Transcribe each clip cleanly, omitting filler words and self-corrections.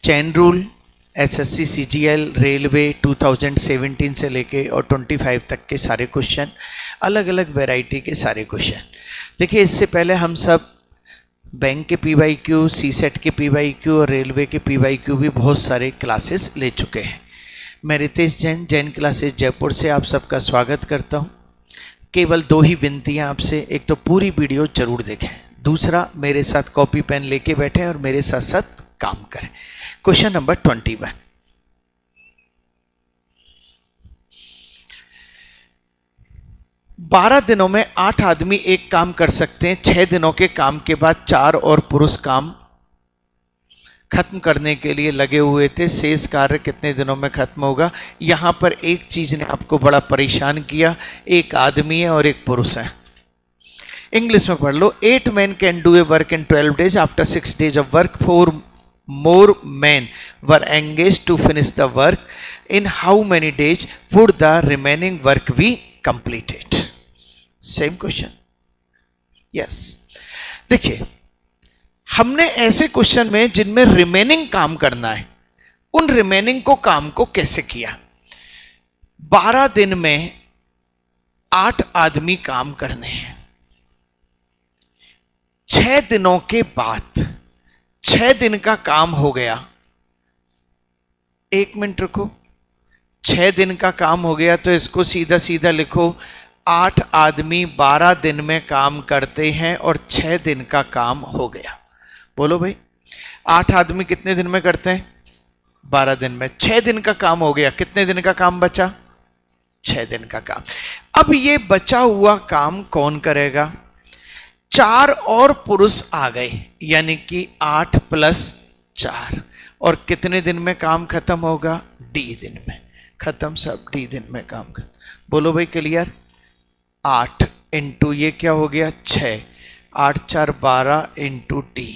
Chain rule, SSC CGL, railway 2017 से लेके और 25 तक के सारे क्वेश्चन, अलग अलग वैरायटी के सारे क्वेश्चन। देखिए इससे पहले हम सब बैंक के पीवाईक्यू, सीसेट के पीवाईक्यू और रेलवे के पीवाईक्यू भी बहुत सारे क्लासेस ले चुके हैं। मैं रितेश जैन, जैन क्लासेस जयपुर से आप सबका स्वागत करता हूं। केवल 2 ही विनतियां आपसे, एक तो पूरी वीडियो जरूर देखें, दूसरा मेरे साथ कॉपी पेन लेके बैठें और मेरे साथ साथ काम करें। क्वेश्चन नंबर 21, बारह दिनों में 8 आदमी एक काम कर सकते हैं। 6 दिनों के काम के बाद 4 और पुरुष काम खत्म करने के लिए लगे हुए थे। शेष कार्य कितने दिनों में खत्म होगा? यहां पर एक चीज ने आपको बड़ा परेशान किया, एक आदमी है और एक पुरुष है। इंग्लिश में पढ़ लो। 8 men can do a work in 12 days. After 6 days of work, 4 more men were engaged to finish the work. In how many days would the remaining work be completed? Same question. Yes. देखिए, हमने ऐसे question में जिनमें remaining काम करना है, उन remaining काम को कैसे किया? 12 दिन में 8 आदमी काम करने हैं। 6 दिनों के बाद 6 दिन का काम हो गया। 1 मिनट रुको, 6 दिन का काम हो गया तो इसको सीधा सीधा लिखो, 8 आदमी 12 दिन में काम करते हैं और 6 दिन का काम हो गया। बोलो भाई, 8 आदमी कितने दिन में करते हैं? 12 दिन में। 6 दिन का काम हो गया, कितने दिन का काम बचा? 6 दिन का काम। अब ये बचा हुआ काम कौन करेगा? 4 और पुरुष आ गए, यानी कि 8 + 4। और कितने दिन में काम खत्म होगा? D दिन में खत्म, सब D दिन में काम खत्म। बोलो भाई क्लियर? 8 इंटू ये क्या हो गया? 6, 8 × 4 = 12 इंटू D,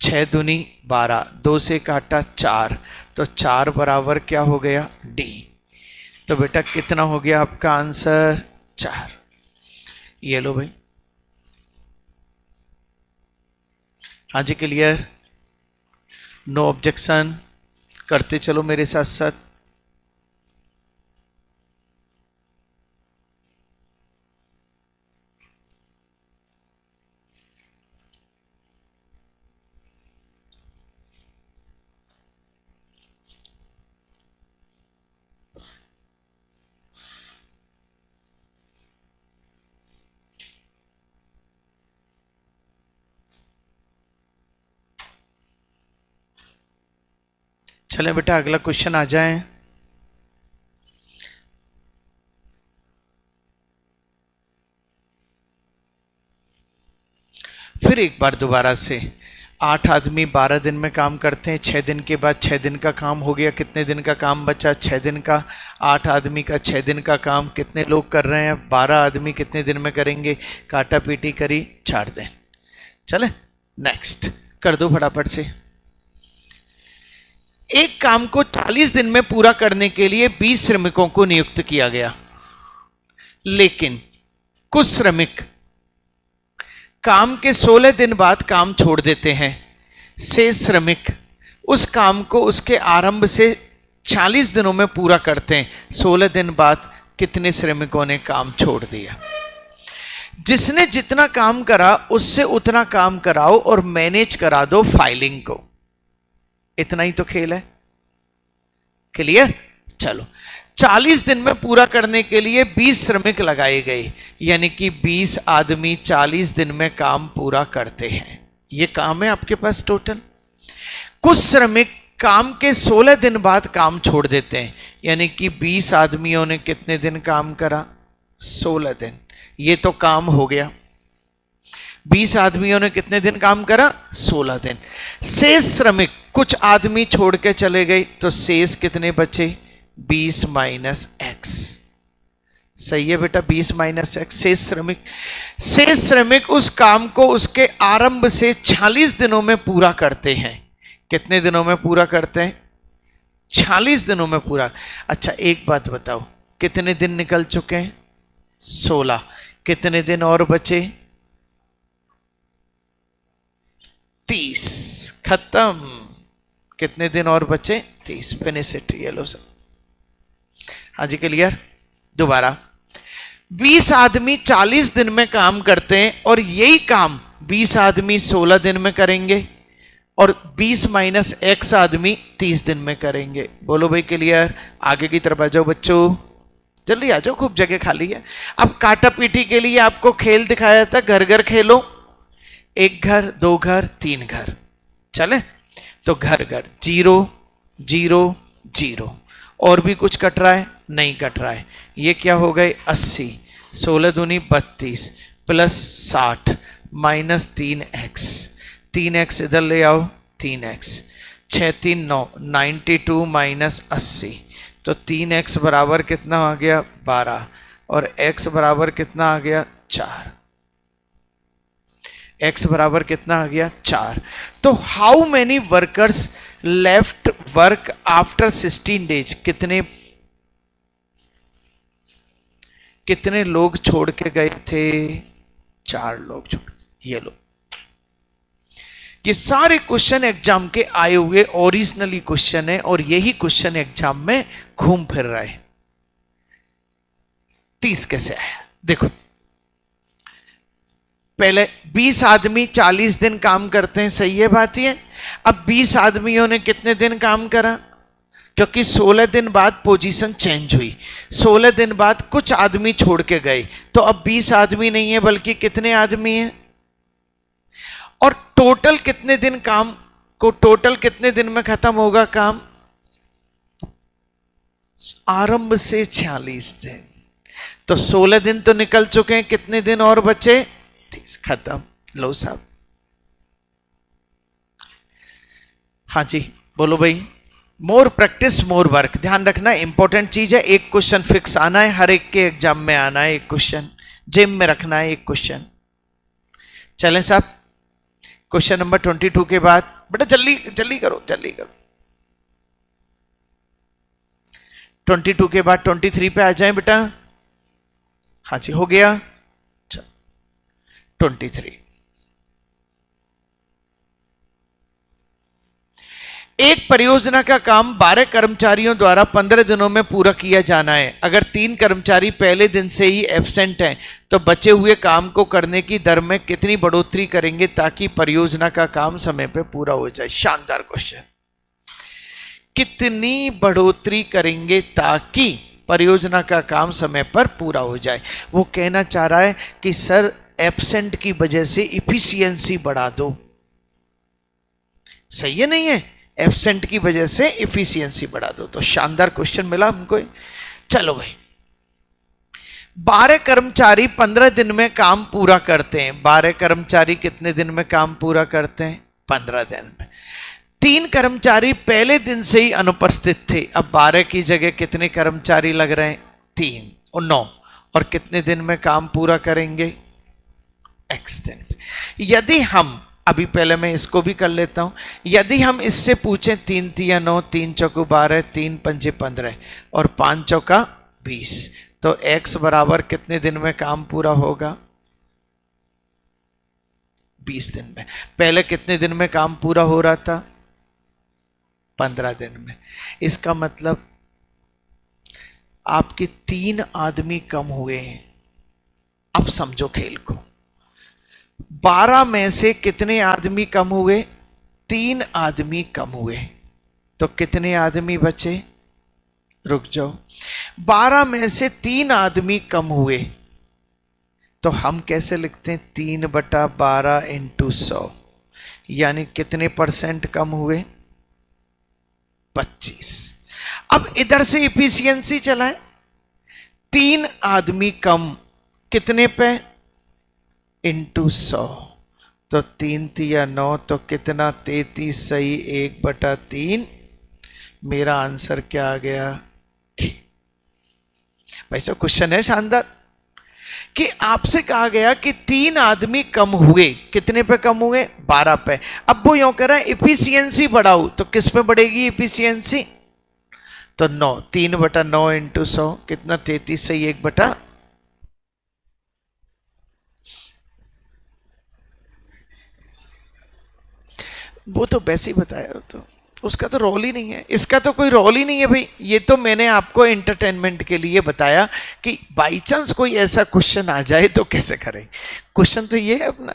6 दूनी 12, 2 से काटा 4, तो 4 बराबर क्या हो गया? D। तो बेटा कितना हो गया आपका आंसर? 4। ये लो भाई। हाँ जी क्लियर? No objection? करते चलो मेरे साथ साथ। चलें बेटा अगला क्वेश्चन आ जाए। फिर एक बार दोबारा से, 8 आदमी 12 दिन में काम करते हैं। 6 दिन के बाद 6 दिन का काम हो गया। कितने दिन का काम बचा? 6 दिन का। 8 आदमी का 6 दिन का काम कितने लोग कर रहे हैं? 12 आदमी कितने दिन में करेंगे? काटा पीटी करी, 4 दिन। चले नेक्स्ट कर दो फटाफट से। एक काम को 40 दिन में पूरा करने के लिए 20 श्रमिकों को नियुक्त किया गया, लेकिन कुछ श्रमिक काम के 16 दिन बाद काम छोड़ देते हैं। शेष श्रमिक उस काम को उसके आरंभ से 40 दिनों में पूरा करते हैं। 16 दिन बाद कितने श्रमिकों ने काम छोड़ दिया? जिसने जितना काम करा उससे उतना काम कराओ और मैनेज करा दो फाइलिंग को। इतना ही तो खेल है। क्लियर? चलो, 40 दिन में पूरा करने के लिए 20 श्रमिक लगाए गए, यानी कि 20 आदमी 40 दिन में काम पूरा करते हैं। ये काम है आपके पास टोटल। कुछ श्रमिक काम के 16 दिन बाद काम छोड़ देते हैं, यानी कि 20 आदमियों ने कितने दिन काम करा? 16 दिन। ये तो काम हो गया। 20 आदमियों ने कितने दिन काम करा? 16 दिन। शेष श्रमिक कुछ आदमी छोड़ के चले गए, तो शेष कितने बचे? 20 - x। सही है बेटा, 20 - x। शेष श्रमिक उस काम को उसके आरंभ से 40 दिनों में पूरा करते हैं। कितने दिनों में पूरा करते हैं? 40 दिनों में पूरा। अच्छा एक बात बताओ, कितने दिन निकल चुके हैं? 16। कितने दिन और बचे? 30। खत्म। कितने दिन और बचे? 30। Finish it. ये लो सब। हाँ जी, क्लियर। दोबारा, 20 आदमी 40 दिन में काम करते हैं और यही काम 20 आदमी 16 दिन में करेंगे और 20 माइनस x आदमी 30 दिन में करेंगे। बोलो भाई क्लियर। आगे की तरफ आ जाओ बच्चों, जल्दी आ जाओ, खूब जगह खाली है। अब काटा पीटी के लिए आपको खेल दिखाया था, घर घर खेलो। 1 घर, 2 घर, 3 घर, चले तो घर घर 0 0 0। और भी कुछ कट रहा है? नहीं कट रहा है। ये क्या हो गए? 80, 16 दूनी 32 प्लस 60 माइनस 3x। 3x इधर ले आओ, 3x 6 3 9, 92 माइनस 80, तो 3x बराबर कितना आ गया? 12। और x बराबर कितना आ गया? 4। x बराबर कितना आ गया? 4। तो how many workers left work after 16 days? कितने लोग छोड़ के गए थे? 4 लोग छोड़। ये लो, ये सारे क्वेश्चन एग्जाम के आए हुए ओरिजिनली क्वेश्चन है और यही क्वेश्चन एग्जाम में घूम फिर रहा है। 30 कैसे आया? देखो, पहले 20 आदमी 40 दिन काम करते हैं, सही है बात ये। अब 20 आदमियों ने कितने दिन काम करा? क्योंकि 16 दिन बाद पोजीशन चेंज हुई, 16 दिन बाद कुछ आदमी छोड़ के गए, तो अब 20 आदमी नहीं है बल्कि कितने आदमी हैं? और टोटल कितने दिन काम को, टोटल कितने दिन में खत्म होगा काम? आरंभ से 46 दिन, तो 16 दिन तो निकल चुके हैं, कितने दिन और बचे? 30। खत्म। लो साहब। हाँ जी, बोलो भाई। मोर प्रैक्टिस मोर वर्क, ध्यान रखना, इंपॉर्टेंट चीज है। एक क्वेश्चन फिक्स आना है, हर एक के एग्जाम में आना है एक क्वेश्चन, जिम में रखना है एक क्वेश्चन। चलें साहब, क्वेश्चन नंबर 22 के बाद, बेटा जल्दी जल्दी करो, जल्दी करो। 22 के बाद 23 पे आ जाएं बेटा। हाँ जी, हो गया। 23, एक परियोजना का काम 12 कर्मचारियों द्वारा 15 दिनों में पूरा किया जाना है। अगर 3 कर्मचारी पहले दिन से ही एब्सेंट हैं तो बचे हुए काम को करने की दर में कितनी बढ़ोतरी करेंगे ताकि परियोजना का काम समय पे पूरा हो जाए? शानदार क्वेश्चन। कितनी बढ़ोतरी करेंगे ताकि परियोजना का काम समय पर पूरा हो जाए? वो कहना चाह रहा है कि सर एब्सेंट की वजह से इफिशियंसी बढ़ा दो। सही है नहीं है? एब्सेंट की वजह से इफिशियंसी बढ़ा दो। तो शानदार क्वेश्चन मिला हमको। चलो भाई, 12 कर्मचारी 15 दिन में काम पूरा करते हैं। 12 कर्मचारी कितने दिन में काम पूरा करते हैं? 15 दिन में। 3 कर्मचारी पहले दिन से ही अनुपस्थित थे। अब 12 की जगह कितने कर्मचारी लग रहे हैं? 3 और 9। और कितने दिन में काम पूरा करेंगे? x दिन। यदि हम, अभी पहले मैं इसको भी कर लेता हूं, यदि हम इससे पूछें 3 तिया 9, 3 चौको 12, 3 पंजे 15 और 5 चौका 20, तो x बराबर कितने दिन में काम पूरा होगा? 20 दिन में। पहले कितने दिन में काम पूरा हो रहा था? 15 दिन में। इसका मतलब आपके 3 आदमी कम हुए हैं। अब समझो खेल को, 12 में से कितने आदमी कम हुए? 3 आदमी कम हुए, तो कितने आदमी बचे? रुक जाओ, 12 में से 3 आदमी कम हुए, तो हम कैसे लिखते हैं? 3/12 इंटू 100, यानी कितने परसेंट कम हुए? 25। अब इधर से इफिशियंसी चलाएं। 3 आदमी कम कितने पे? इंटू 100, तो 3 तिया 9, तो कितना? 33 सही 1/3। मेरा आंसर क्या आ गया? भाई साहब क्वेश्चन है शानदार कि आपसे कहा गया कि 3 आदमी कम हुए, कितने पे कम हुए? 12 पे। अब वो यूं कह रहा है इफिशियंसी बढ़ाओ, तो किस पे बढ़ेगी इफिशियंसी? तो 9, 3/9 इंटू 100 कितना? 33 सही 1/। वो तो वैसे ही बताया। तो उसका तो रोल ही नहीं है, इसका तो कोई रोल ही नहीं है भाई। ये तो मैंने आपको एंटरटेनमेंट के लिए बताया कि बाई चांस कोई ऐसा क्वेश्चन आ जाए तो कैसे करें। क्वेश्चन तो ये है अपना।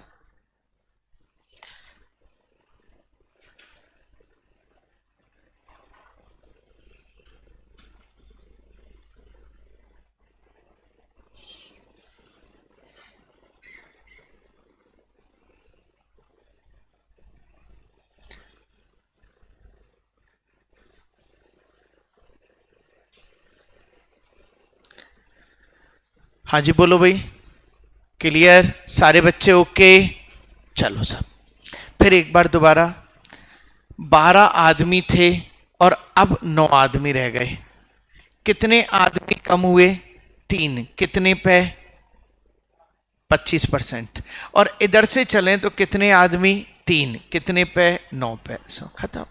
हाँ जी बोलो भाई, क्लियर सारे बच्चे ओके। चलो सब फिर एक बार दोबारा। 12 आदमी थे और अब 9 आदमी रह गए। कितने आदमी कम हुए? 3। कितने पे? 25%। और इधर से चलें तो कितने आदमी? 3। कितने पे? 9 पे। सो खत्म।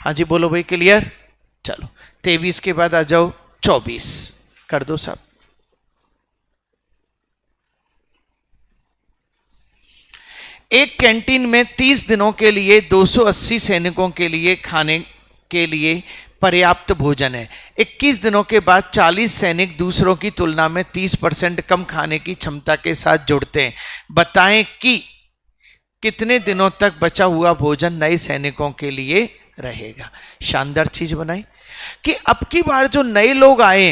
हाँ जी बोलो भाई, क्लियर। चलो 23 के बाद आ जाओ 24 कर दो सब। एक कैंटीन में 30 दिनों के लिए 280 सैनिकों के लिए खाने के लिए पर्याप्त भोजन है। 21 दिनों के बाद 40 सैनिक दूसरों की तुलना में 30% कम खाने की क्षमता के साथ जुड़ते हैं। बताएं कि कितने दिनों तक बचा हुआ भोजन नए सैनिकों के लिए रहेगा। शानदार चीज बनाई कि अब की बार जो नए लोग आए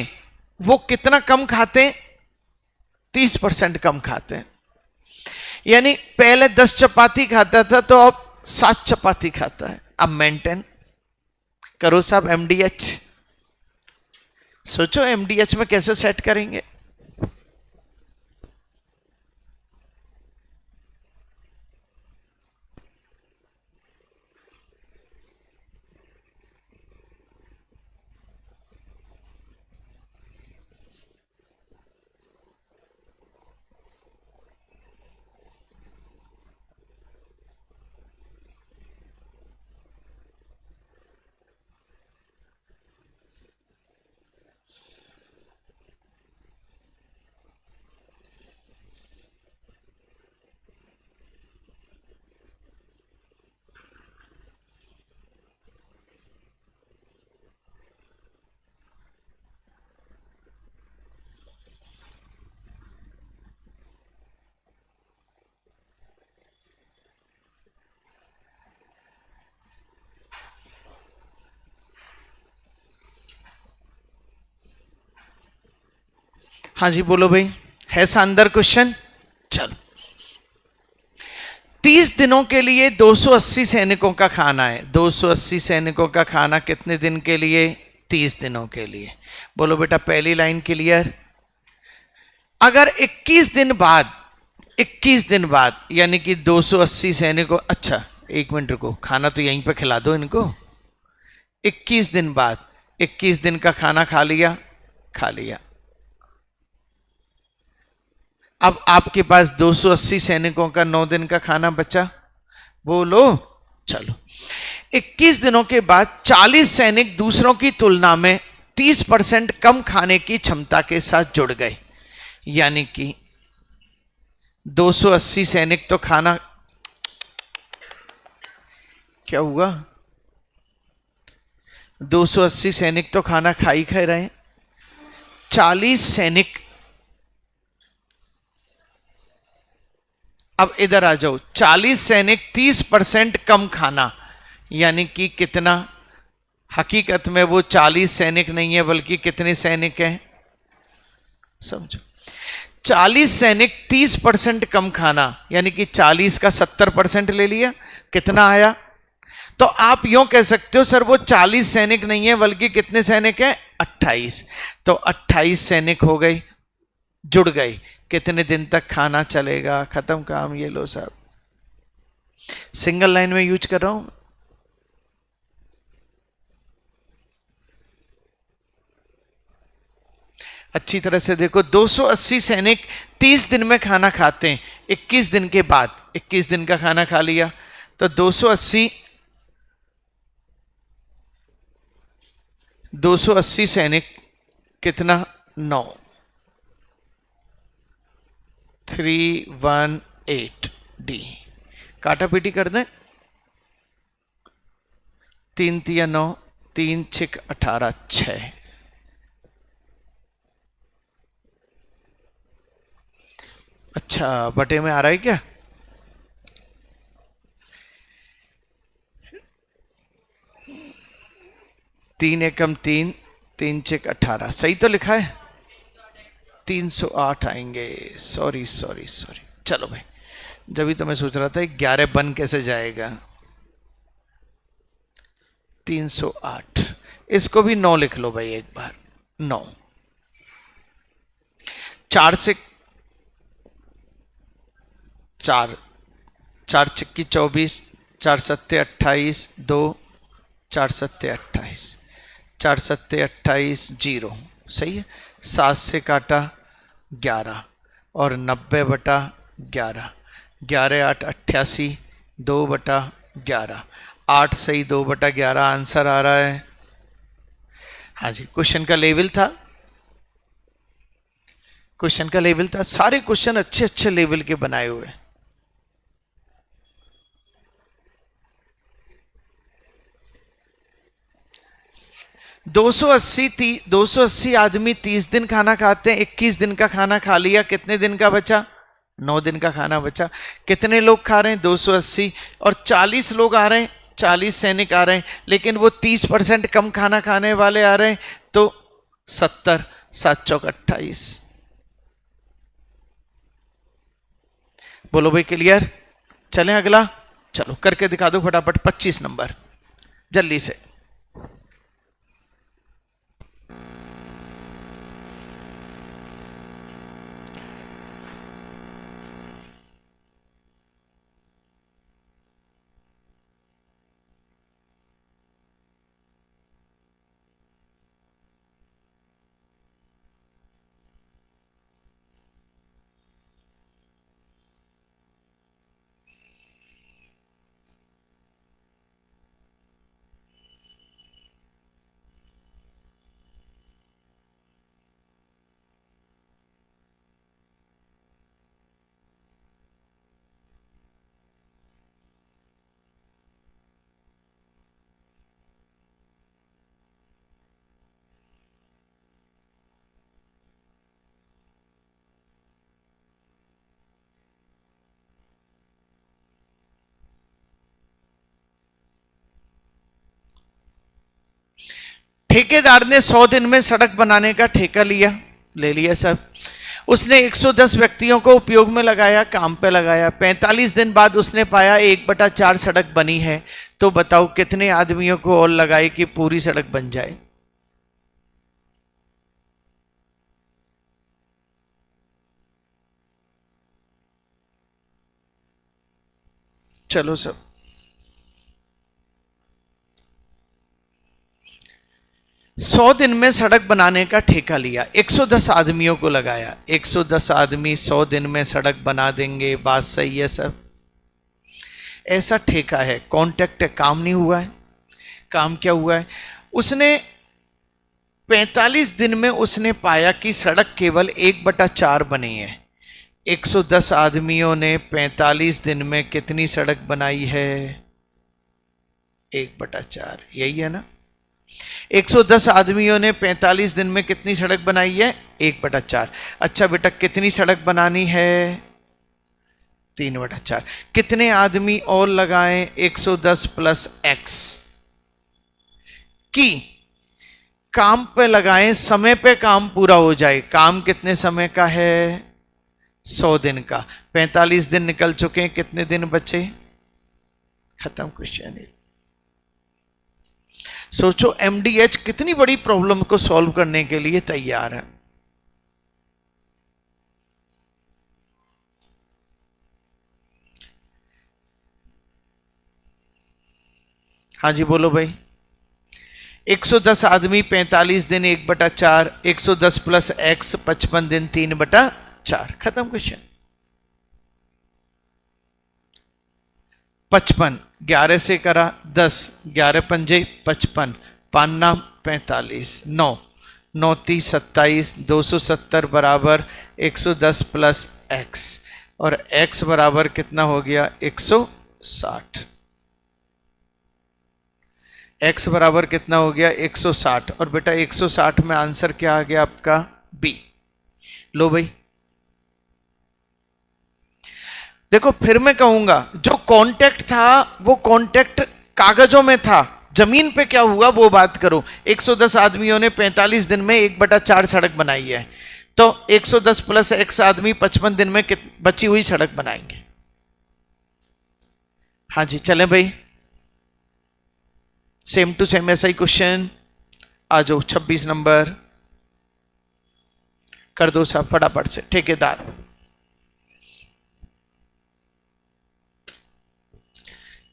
वो कितना कम खाते हैं? 30% कम खाते हैं। यानी पहले 10 चपाती खाता था तो अब 7 चपाती खाता है। अब मेंटेन करो साहब एमडीएच। सोचो एमडीएच में कैसे सेट करेंगे। हाँ जी बोलो भाई, है शानदार क्वेश्चन। चलो 30 दिनों के लिए 280 सैनिकों का खाना है। 280 सैनिकों का खाना कितने दिन के लिए? 30 दिनों के लिए। बोलो बेटा पहली लाइन क्लियर। अगर 21 दिन बाद, 21 दिन बाद यानी कि 280 सैनिकों, अच्छा एक मिनट रुको, खाना तो यहीं पे खिला दो इनको। 21 दिन बाद, 21 दिन का खाना खा लिया, खा लिया। अब आपके पास 280 सैनिकों का 9 दिन का खाना बचा। बोलो चलो 21 दिनों के बाद 40 सैनिक दूसरों की तुलना में 30% कम खाने की क्षमता के साथ जुड़ गए। यानी कि 280 सैनिक तो खाना, क्या हुआ? 280 सैनिक तो खाना खा ही खा रहे हैं। 40 सैनिक, अब इधर आ जाओ, 40 सैनिक 30% कम खाना, यानी कि कितना? हकीकत में वो 40 सैनिक नहीं है बल्कि कितने सैनिक हैं समझो। 40 सैनिक 30% कम खाना, यानी कि 40 का 70% ले लिया, कितना आया? तो आप यूं कह सकते हो सर वो 40 सैनिक नहीं है बल्कि कितने सैनिक हैं? 28। तो 28 सैनिक हो गए, जुड़ गए। कितने दिन तक खाना चलेगा? खत्म काम। ये लो साहब, सिंगल लाइन में यूज कर रहा हूं। अच्छी तरह से देखो, 280 सैनिक 30 दिन में खाना खाते हैं। 21 दिन के बाद, 21 दिन का खाना खा लिया तो 280 सैनिक कितना? 9। 318 डी, काटा पीटी कर दें। 3 तिया 9, 3 6 18, 6। अच्छा, बटे में आ रहा है क्या? तीन एकम 3, 3 6 18, सही तो लिखा है? 308 आएंगे। सॉरी सॉरी सॉरी, चलो भाई, जब भी तो मैं सोच रहा था 11 बन कैसे जाएगा। 308, इसको भी 9 लिख लो भाई एक बार, 9। 4 से 4, 4 छक्की 24, 4 सत्ते 28, 2, 4 सत्ते 28, 4 सत्ते 28, 0, सही है। 7 से काटा 11 और 90 बटा 11, 11 8 88, 2 बटा 11, 8 सही 2 बटा 11 आंसर आ रहा है। हाँ जी, क्वेश्चन का लेवल था, क्वेश्चन का लेवल था, सारे क्वेश्चन अच्छे अच्छे लेवल के बनाए हुए। दो सौ अस्सी आदमी 30 दिन खाना खाते हैं, 21 दिन का खाना खा लिया, कितने दिन का बचा? 9 दिन का खाना बचा। कितने लोग खा रहे हैं? 280, और 40 लोग आ रहे हैं, 40 सैनिक आ रहे हैं, लेकिन वो 30% कम खाना खाने वाले आ रहे हैं, तो 70, 7 चौक 28। बोलो भाई क्लियर? चलें अगला, चलो करके दिखा दो फटाफट। 25 नंबर जल्दी से। ठेकेदार ने 100 दिन में सड़क बनाने का ठेका ले लिया सब। उसने 110 व्यक्तियों को उपयोग में लगाया, काम पे लगाया। 45 दिन बाद उसने पाया 1/4 सड़क बनी है। तो बताओ कितने आदमियों को और लगाए कि पूरी सड़क बन जाए? चलो सब, 100 दिन में सड़क बनाने का ठेका लिया, 110 आदमियों को लगाया। 110 आदमी 100 दिन में सड़क बना देंगे, बात सही है सब? ऐसा ठेका है, कॉन्ट्रैक्ट है, काम नहीं हुआ है। काम क्या हुआ है? उसने 45 दिन में उसने पाया कि सड़क केवल 1/4 बनी है। 110 आदमियों ने 45 दिन में कितनी सड़क बनाई है? 1/4, यही है ना? 110 आदमियों ने 45 दिन में कितनी सड़क बनाई है? 1/4। अच्छा बेटा, कितनी सड़क बनानी है? 3/4। कितने आदमी और लगाएं? 110 प्लस x की काम पे लगाएं, समय पे काम पूरा हो जाए। काम कितने समय का है? 100 दिन का। 45 दिन निकल चुके हैं, कितने दिन बचे? खत्म क्वेश्चन। सोचो एमडीएच कितनी बड़ी प्रॉब्लम को सॉल्व करने के लिए तैयार है। हाँ जी बोलो भाई। 110 आदमी 45 दिन 1/4, 110 प्लस x 55 दिन 3/4। खत्म क्वेश्चन। 55, 11 से करा 10, 11 पंजे 55, 5 नाम 45, 9 9 30 27, 270 बराबर 110 प्लस x, और x बराबर कितना हो गया? 160। x बराबर कितना हो गया 160, और बेटा 160 में आंसर क्या आ गया आपका बी। लो भाई देखो, फिर मैं कहूंगा जो कांटेक्ट था वो कांटेक्ट कागजों में था, जमीन पे क्या हुआ वो बात करो। 110 आदमियों ने 45 दिन में 1/4 सड़क बनाई है, तो 110 प्लस x आदमी 55 दिन में बची हुई सड़क बनाएंगे। हाँ जी चलें भाई, सेम टू सेम ऐसा ही क्वेश्चन। आ जाओ 26 नंबर कर दो साहब फटाफट से। ठेकेदार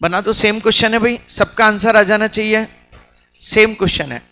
बना दो, सेम क्वेश्चन है भाई, सबका आंसर आ जाना चाहिए, सेम क्वेश्चन है।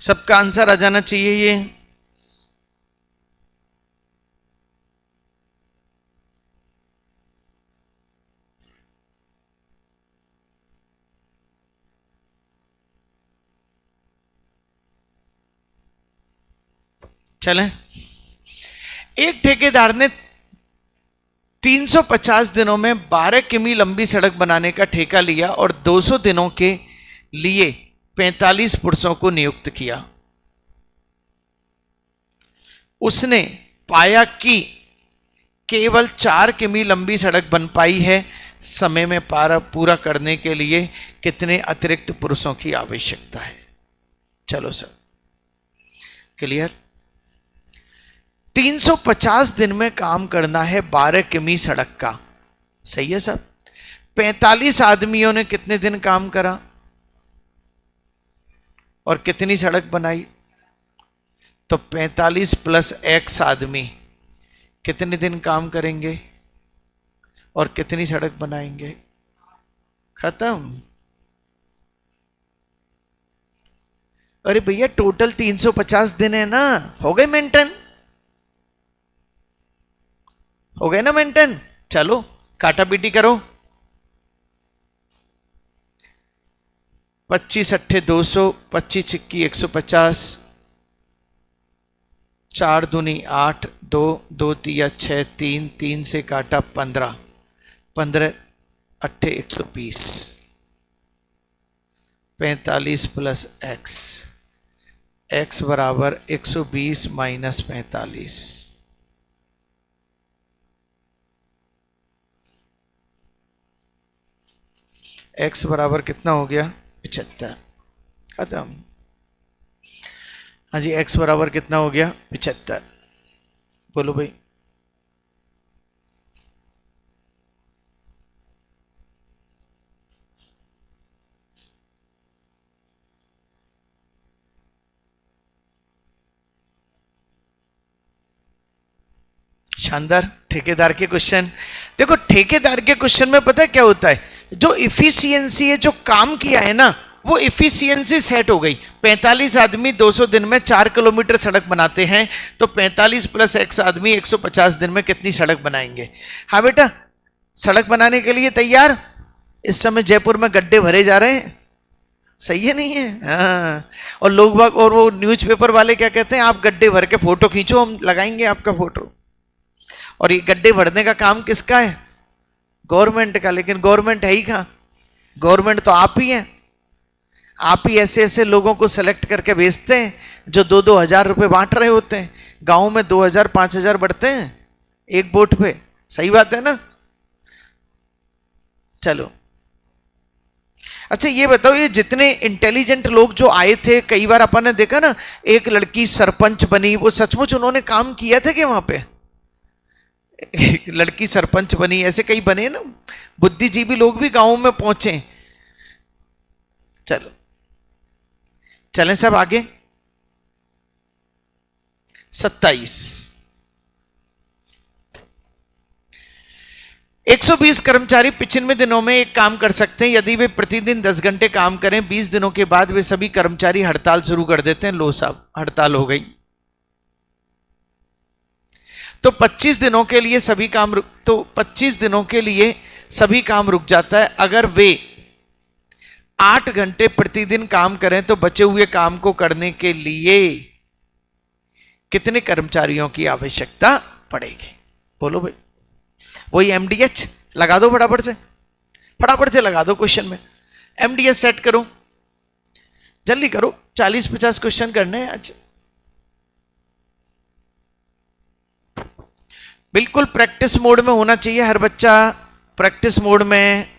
सबका आंसर आ जाना चाहिए ये। चलें, एक ठेकेदार ने 350 दिनों में 12 किमी लंबी सड़क बनाने का ठेका लिया और 200 दिनों के लिए 45 पुरुषों को नियुक्त किया। उसने पाया कि केवल 4 किमी लंबी सड़क बन पाई है। समय में पूरा करने के लिए कितने अतिरिक्त पुरुषों की आवश्यकता है? चलो सर क्लियर। 350 दिन में काम करना है 12 किमी सड़क का, सही है सर। 45 आदमियों ने कितने दिन काम करा और कितनी सड़क बनाई? तो 45 प्लस x आदमी कितने दिन काम करेंगे और कितनी सड़क बनाएंगे? खत्म। अरे भैया टोटल 350 दिन है ना, हो गए मेंटेन, हो गए ना मेंटेन। चलो काटा पीटी करो। 25 अट्ठे 200, 25 छिक्की 150, 4 दूनी 8, 2 2 तिया 6, 3 3 से काटा 15, 15 अट्ठे 120, 45 प्लस x, x बराबर 120 माइनस 45, x बराबर कितना हो गया? 75। खत्म। हाँ जी x बराबर कितना हो गया? 75। बोलो भाई। शानदार। ठेकेदार के क्वेश्चन देखो, ठेकेदार के क्वेश्चन में पता है क्या होता है? जो इफिशियंसी है, जो काम किया है ना, वो इफिशियंसी सेट हो गई। 45 आदमी 200 दिन में 4 किलोमीटर सड़क बनाते हैं, तो 45 प्लस x आदमी 150 दिन में कितनी सड़क बनाएंगे? हाँ बेटा, सड़क बनाने के लिए तैयार। इस समय जयपुर में गड्ढे भरे जा रहे हैं, सही है नहीं है? हाँ। और लोग बाग और वो न्यूज़पेपर वाले क्या कहते हैं, आप गड्ढे भर के फोटो खींचो, हम लगाएंगे आपका फोटो। और ये गड्ढे भरने का काम किसका है? गवर्नमेंट का। लेकिन गवर्नमेंट है ही कहां? गवर्नमेंट तो आप ही हैं। आप ही ऐसे ऐसे लोगों को सेलेक्ट करके भेजते हैं जो 2-2 हजार रुपए बांट रहे होते हैं। गांव में 2000-5000 बढ़ते हैं एक वोट पे, सही बात है ना? चलो अच्छा ये बताओ, ये जितने इंटेलिजेंट लोग जो आए थे, कई बार अपन ने देखा ना, एक लड़की सरपंच बनी, वो सचमुच उन्होंने काम किया था कि वहां पे? एक लड़की सरपंच बनी, ऐसे कई बने ना, बुद्धिजीवी लोग भी गांव में पहुंचे। चलो चलें सब आगे। 27। 120 कर्मचारी 95 दिनों में एक काम कर सकते हैं यदि वे प्रतिदिन 10 घंटे काम करें। 20 दिनों के बाद वे सभी कर्मचारी हड़ताल शुरू कर देते हैं। लो साहब, हड़ताल हो गई तो 25 दिनों के लिए सभी काम 25 दिनों के लिए सभी काम रुक जाता है। अगर वे 8 घंटे प्रतिदिन काम करें तो बचे हुए काम को करने के लिए कितने कर्मचारियों की आवश्यकता पड़ेगी? बोलो भाई। वही एमडीएच लगा दो, फटाफट से लगा दो क्वेश्चन में। एमडीएच सेट करो, जल्दी करो, 40-50 क्वेश्चन करने हैं आज। बिल्कुल प्रैक्टिस मोड में होना चाहिए हर बच्चा, प्रैक्टिस मोड में।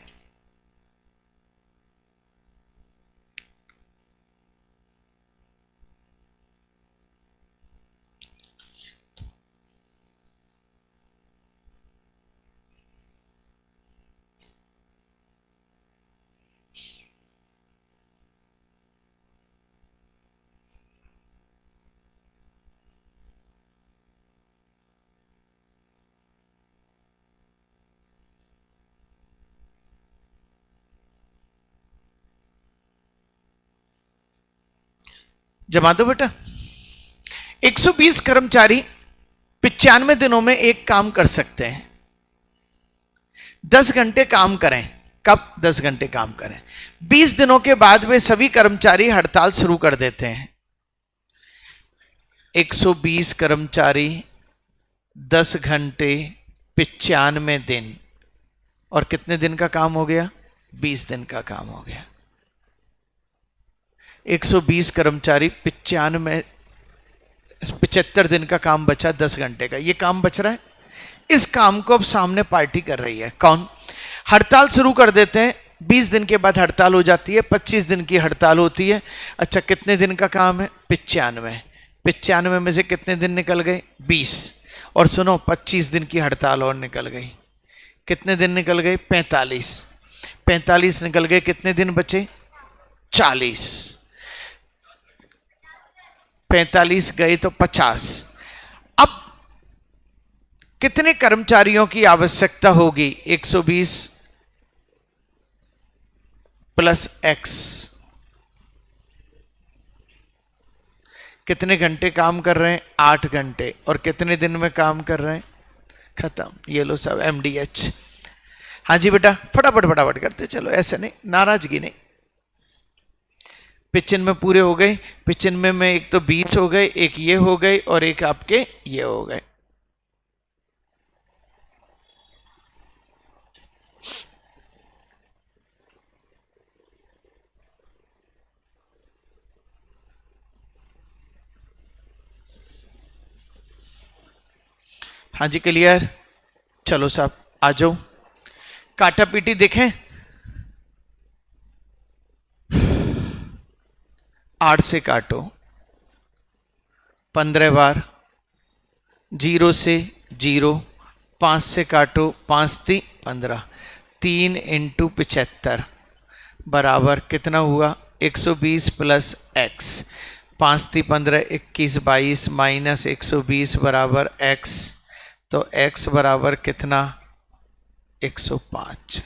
जमा दो बेटा। 120 कर्मचारी 95 दिनों में एक काम कर सकते हैं। 10 घंटे काम करें। कब 10 घंटे काम करें? 20 दिनों के बाद वे सभी कर्मचारी हड़ताल शुरू कर देते हैं। 120 कर्मचारी 10 घंटे 95 दिन, और कितने दिन का काम हो गया? 20 दिन का काम हो गया। 120 कर्मचारी 75 दिन का काम बचा, 10 घंटे का ये काम बच रहा है। इस काम को अब सामने पार्टी कर रही है। कौन? हड़ताल शुरू कर देते हैं। 20 दिन के बाद हड़ताल हो जाती है, 25 दिन की हड़ताल होती है। अच्छा, कितने दिन का काम है? 95। 95 में से कितने दिन निकल गए? 20। और सुनो, 25 दिन की हड़ताल और निकल गई। कितने दिन निकल गए? 45। 45 निकल गए, कितने दिन बचे? 40। 45 गए तो 50। अब कितने कर्मचारियों की आवश्यकता होगी? 120 प्लस x। कितने घंटे काम कर रहे हैं? 8 घंटे। और कितने दिन में काम कर रहे हैं? खत्म। ये लो सब एमडीएच। हाँ जी बेटा, फटाफट करते चलो, ऐसे नहीं, नाराजगी नहीं। 95 पूरे हो गए। 95 में एक तो 20 हो गए, एक ये हो गए, और एक आपके ये हो गए। हाँ जी, क्लियर। चलो साहब आ जाओ, काटा पीटी देखें। 8 से काटो 15 बार, 0 से 0। 5 से काटो, 5 × 15। 3 × 75 बराबर कितना हुआ? 120 प्लस x। 5 × 15 21 22 माइनस 120 बराबर x। तो x बराबर कितना? 105।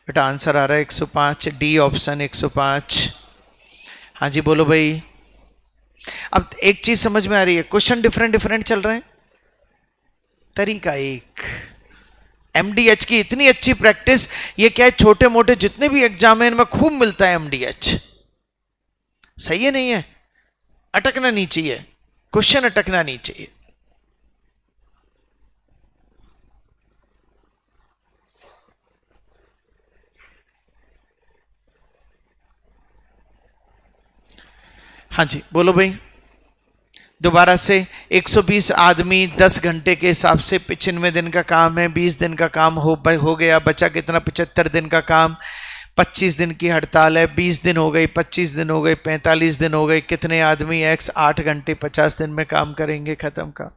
बेटा आंसर आ रहा है 105। D option 105। हाँ जी बोलो भाई। अब एक चीज समझ में आ रही है, क्वेश्चन डिफरेंट चल रहे हैं, तरीका एक। एमडीएच की इतनी अच्छी प्रैक्टिस, ये क्या है, छोटे मोटे जितने भी एग्जाम है इनमें खूब मिलता है एमडीएच। सही है नहीं है? अटकना नहीं चाहिए, क्वेश्चन अटकना नहीं चाहिए। हाँ जी बोलो भाई दोबारा से। 120 आदमी 10 घंटे के हिसाब से 95 दिन का काम है। 20 दिन का काम हो गया, बचा कितना? 75 दिन का काम। 25 दिन की हड़ताल है। 20 दिन हो गई, 25 दिन हो गए, 45 दिन हो गए। कितने आदमी? x। 8 घंटे 50 दिन में काम करेंगे। खत्म का।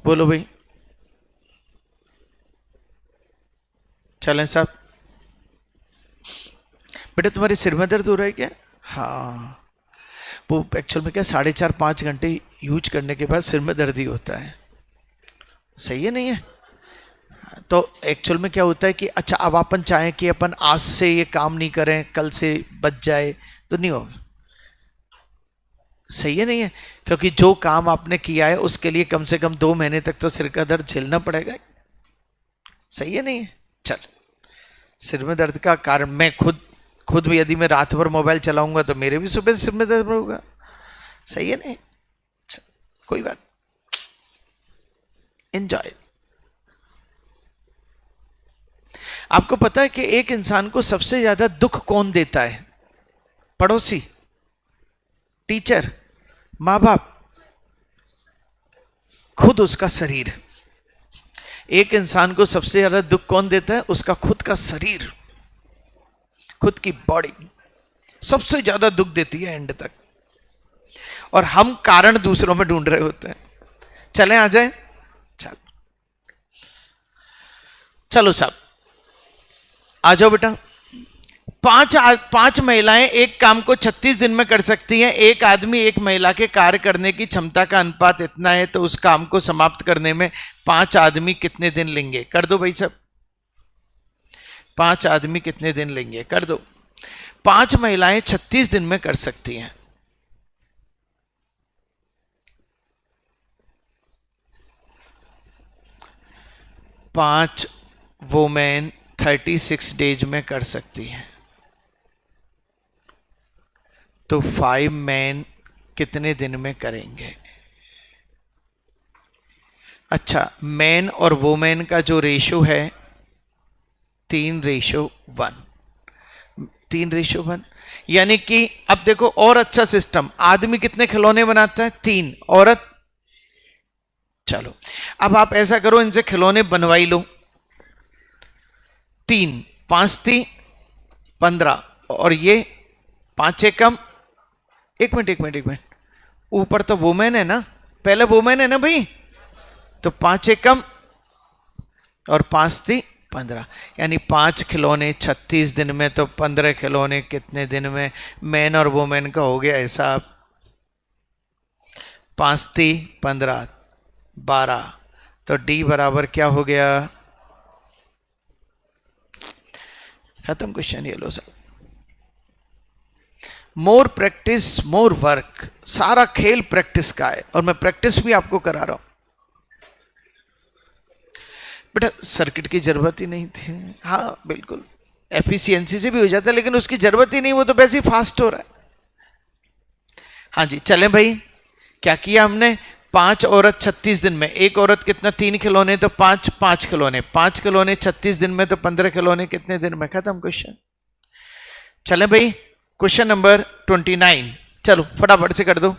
बोलो भाई। चलें साहब। बेटा तुम्हारे सिर में दर्द हो रहा है क्या? हाँ, वो एक्चुअल में क्या 4.5-5 घंटे यूज करने के बाद सिर में दर्द ही होता है। सही है नहीं है? तो एक्चुअल में क्या होता है कि अच्छा अब अपन चाहें कि अपन आज से ये काम नहीं करें, कल से बच जाए, तो नहीं होगा। सही है नहीं है? क्योंकि जो काम आपने किया है उसके लिए कम से कम 2 महीने तक तो सिर का दर्द झेलना पड़ेगा। सही है नहीं है? चल, सिर में दर्द का कारण मैं खुद भी, यदि मैं रात भर मोबाइल चलाऊंगा तो मेरे भी सुबह सिर में दर्द होगा। सही है नहीं? चल, कोई बात, एंजॉय। आपको पता है कि एक इंसान को सबसे ज्यादा दुख कौन देता है? पड़ोसी, टीचर, मां बाप, खुद उसका शरीर। एक इंसान को सबसे ज्यादा दुख कौन देता है? उसका खुद का शरीर, खुद की बॉडी सबसे ज्यादा दुख देती है एंड तक। और हम कारण दूसरों में ढूंढ रहे होते हैं। चलें, आ जाए। चलो साहब, आ जाओ बेटा। पांच महिलाएं एक काम को 36 दिन में कर सकती हैं। एक आदमी एक महिला के कार्य करने की क्षमता का अनुपात इतना है, तो उस काम को समाप्त करने में 5 आदमी कितने दिन लेंगे? कर दो भाई साहब, 5 आदमी कितने दिन लेंगे? कर दो। 5 महिलाएं 36 दिन में कर सकती हैं। पांच वोमेन 36 डेज में कर सकती हैं। तो 5 मैन कितने दिन में करेंगे? अच्छा, मैन और वोमेन का जो रेशो है 3:1, 3:1। यानी कि अब देखो और अच्छा सिस्टम, आदमी कितने खिलौने बनाता है? 3, औरत। चलो अब आप ऐसा करो, इनसे खिलौने बनवाई लो। 3, 5 थी 15, और ये 5 एकम। एक मिनट, ऊपर तो वुमेन है ना, पहले वुमेन है ना भाई, तो 5 एकम और 5 थी 15, यानी 5 खिलौने 36 दिन में, तो 15 खिलौने कितने दिन में? मैन और वुमेन का हो गया हिसाब। 5 थी 15, 12, तो डी बराबर क्या हो गया? खत्म क्वेश्चन। ये लो साहब, मोर प्रैक्टिस मोर वर्क। सारा खेल प्रैक्टिस का है, और मैं प्रैक्टिस भी आपको करा रहा हूं। बेटा सर्किट की जरूरत ही नहीं थी। हाँ बिल्कुल, एफिशिएंसी से भी हो जाता है, लेकिन उसकी जरूरत ही नहीं, वो तो वैसे ही फास्ट हो रहा है। हाँ जी, चलें भाई। क्या किया हमने? 5 औरत 36 दिन में। एक औरत कितना? 3 खिलौने, तो 5 खिलौने। 5 खिलौने 36 दिन में, तो 15 खिलौने कितने दिन में? खत्म क्वेश्चन। चलें भाई, क्वेश्चन नंबर 29। चलो फटाफट से कर दो।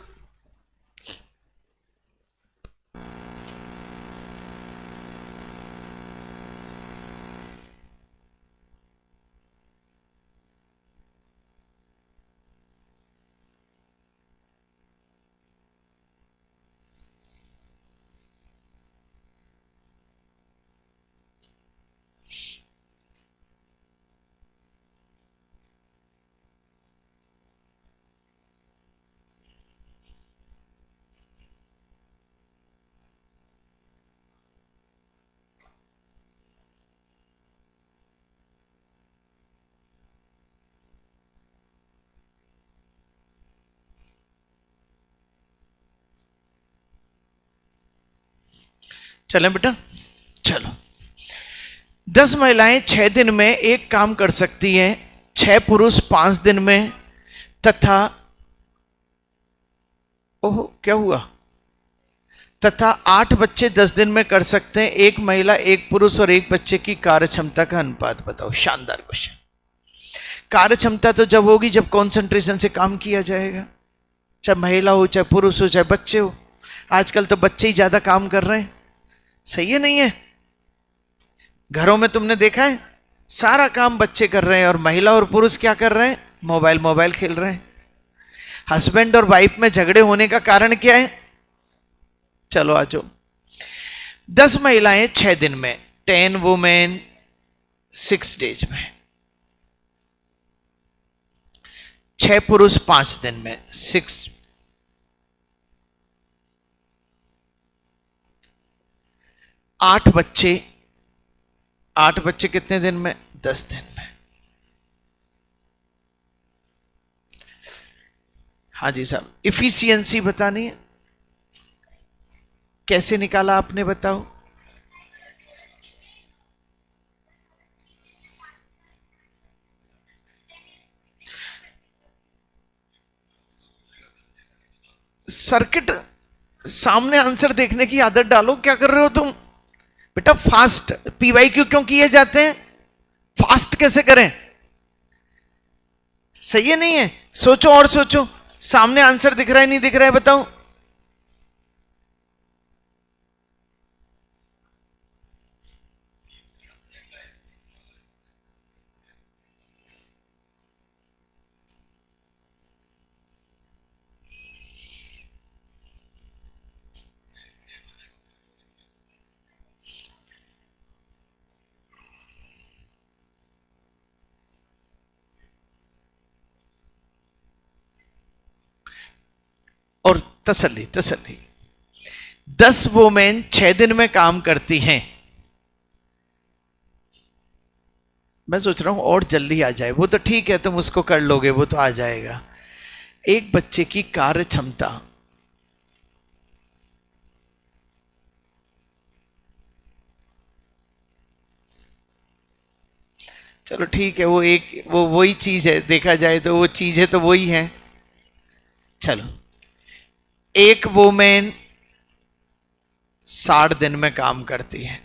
चलें बेटा, चलो। 10 महिलाएं 6 दिन में एक काम कर सकती हैं, 6 पुरुष 5 दिन में, तथा ओह क्या हुआ, तथा 8 बच्चे 10 दिन में कर सकते हैं। एक महिला, एक पुरुष और एक बच्चे की कार्य क्षमता का अनुपात बताओ। शानदार क्वेश्चन। कार्य क्षमता तो जब होगी जब कॉन्सेंट्रेशन से काम किया जाएगा, चाहे महिला हो, चाहे पुरुष हो, चाहे बच्चे हो। आजकल तो बच्चे ही ज्यादा काम कर रहे हैं। सही है नहीं है? घरों में तुमने देखा है, सारा काम बच्चे कर रहे हैं, और महिला और पुरुष क्या कर रहे हैं? मोबाइल खेल रहे हैं। हस्बैंड और वाइफ में झगड़े होने का कारण क्या है? चलो आ जाओ। 10 महिलाएं 6 दिन में, 10 वुमेन 6 डेज में, 6 पुरुष 5 दिन में, 6 8 बच्चे, 8 बच्चे कितने दिन में? 10 दिन में। हाँ जी साहब, इफिशियंसी बतानी है, कैसे निकाला आपने बताओ? सर्किट सामने आंसर देखने की आदत डालो। क्या कर रहे हो तुम बेटा? फास्ट पीवाईक्यू क्यों किए जाते हैं? फास्ट कैसे करें? सही है नहीं है? सोचो और सोचो। सामने आंसर दिख रहा है नहीं दिख रहा है बताओ? और तसल्ली तसल्ली, 10 वोमेन 6 दिन में काम करती हैं। मैं सोच रहा हूं और जल्दी आ जाए। वो तो ठीक है, तुम उसको कर लोगे, वो तो आ जाएगा। एक बच्चे की कार्य क्षमता, चलो ठीक है, वो एक वो वही चीज है, देखा जाए तो वो चीज है तो वही है। चलो, एक वोमेन 60 दिन में काम करती है।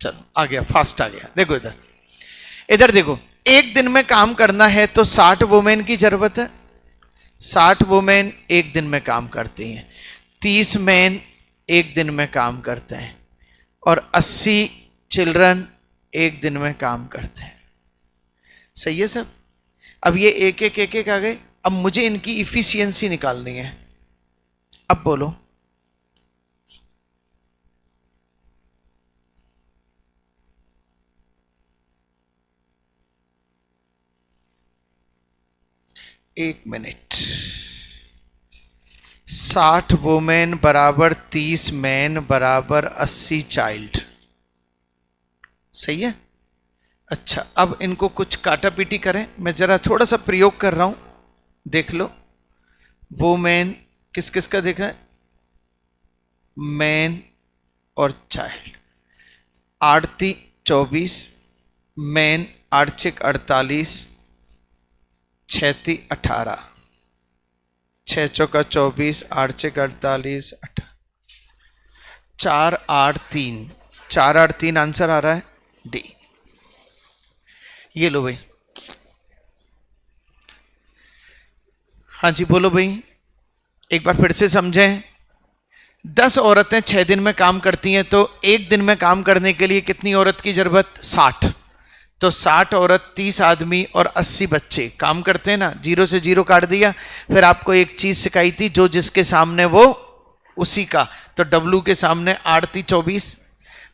चलो आ गया, फास्ट आ गया। देखो इधर, इधर देखो, एक दिन में काम करना है तो 60 वुमेन की जरूरत है। 60 वुमेन एक दिन में काम करती हैं। 30 मैन एक दिन में काम करते हैं और 80 चिल्ड्रन एक दिन में काम करते हैं। सही है सब? अब ये एक एक एक एक आ गए। अब मुझे इनकी इफिशियंसी निकालनी है। अब बोलो, एक मिनट। 60 वुमेन बराबर 30 मैन बराबर 80 चाइल्ड। सही है? अच्छा, अब इनको कुछ काटा पीटी करें। मैं जरा थोड़ा सा प्रयोग कर रहा हूं, देख लो। वुमेन किस किस का देखा है? मैन और चाइल्ड। 8 24, मैन 8 48, 6 18, 6 चौका 24, 8 48, 18, 4 8 3, 4 8 3 आंसर आ रहा है डी। ये लो भाई। हाँ जी बोलो भाई, एक बार फिर से समझें। 10 औरतें 6 दिन में काम करती हैं, तो एक दिन में काम करने के लिए कितनी औरत की जरूरत? 60। तो 60 औरत, 30 आदमी और 80 बच्चे काम करते हैं ना। 0 से 0 काट दिया। फिर आपको एक चीज सिखाई थी, जो जिसके सामने वो उसी का। तो डब्लू के सामने 8 24,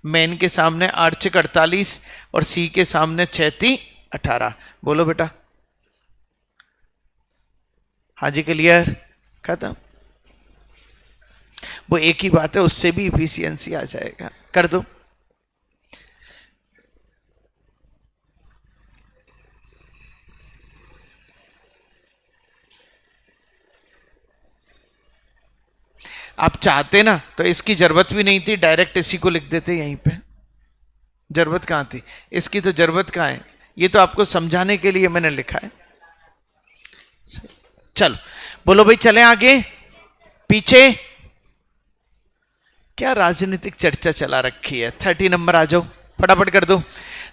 मैन के सामने 8 48 और सी के सामने 6 18। बोलो बेटा। हाँ जी क्लियर, खत्म। वो एक ही बात है, उससे भी इफिशियंसी आ जाएगा। कर दो। आप चाहते ना तो इसकी जरूरत भी नहीं थी, डायरेक्ट इसी को लिख देते यहीं पे। जरूरत कहां थी इसकी? तो जरूरत कहां है? ये तो आपको समझाने के लिए मैंने लिखा है। चलो बोलो भाई, चलें आगे पीछे। क्या राजनीतिक चर्चा चला रखी है? 30 नंबर आ जाओ, फटाफट कर दो।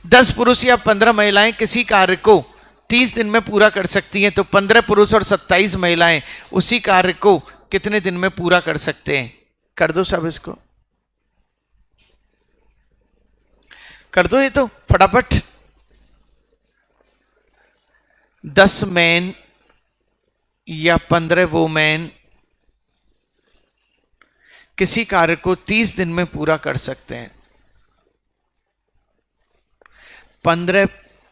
10 पुरुष या 15 महिलाएं किसी कार्य को 30 दिन में पूरा कर सकती हैं, तो 15 पुरुष और 27 महिलाएं उसी कार्य को कितने दिन में पूरा कर सकते हैं? कर दो सब इसको, कर दो ये तो फटाफट। 10 मैन या 15 वुमेन किसी कार्य को 30 दिन में पूरा कर सकते हैं। 15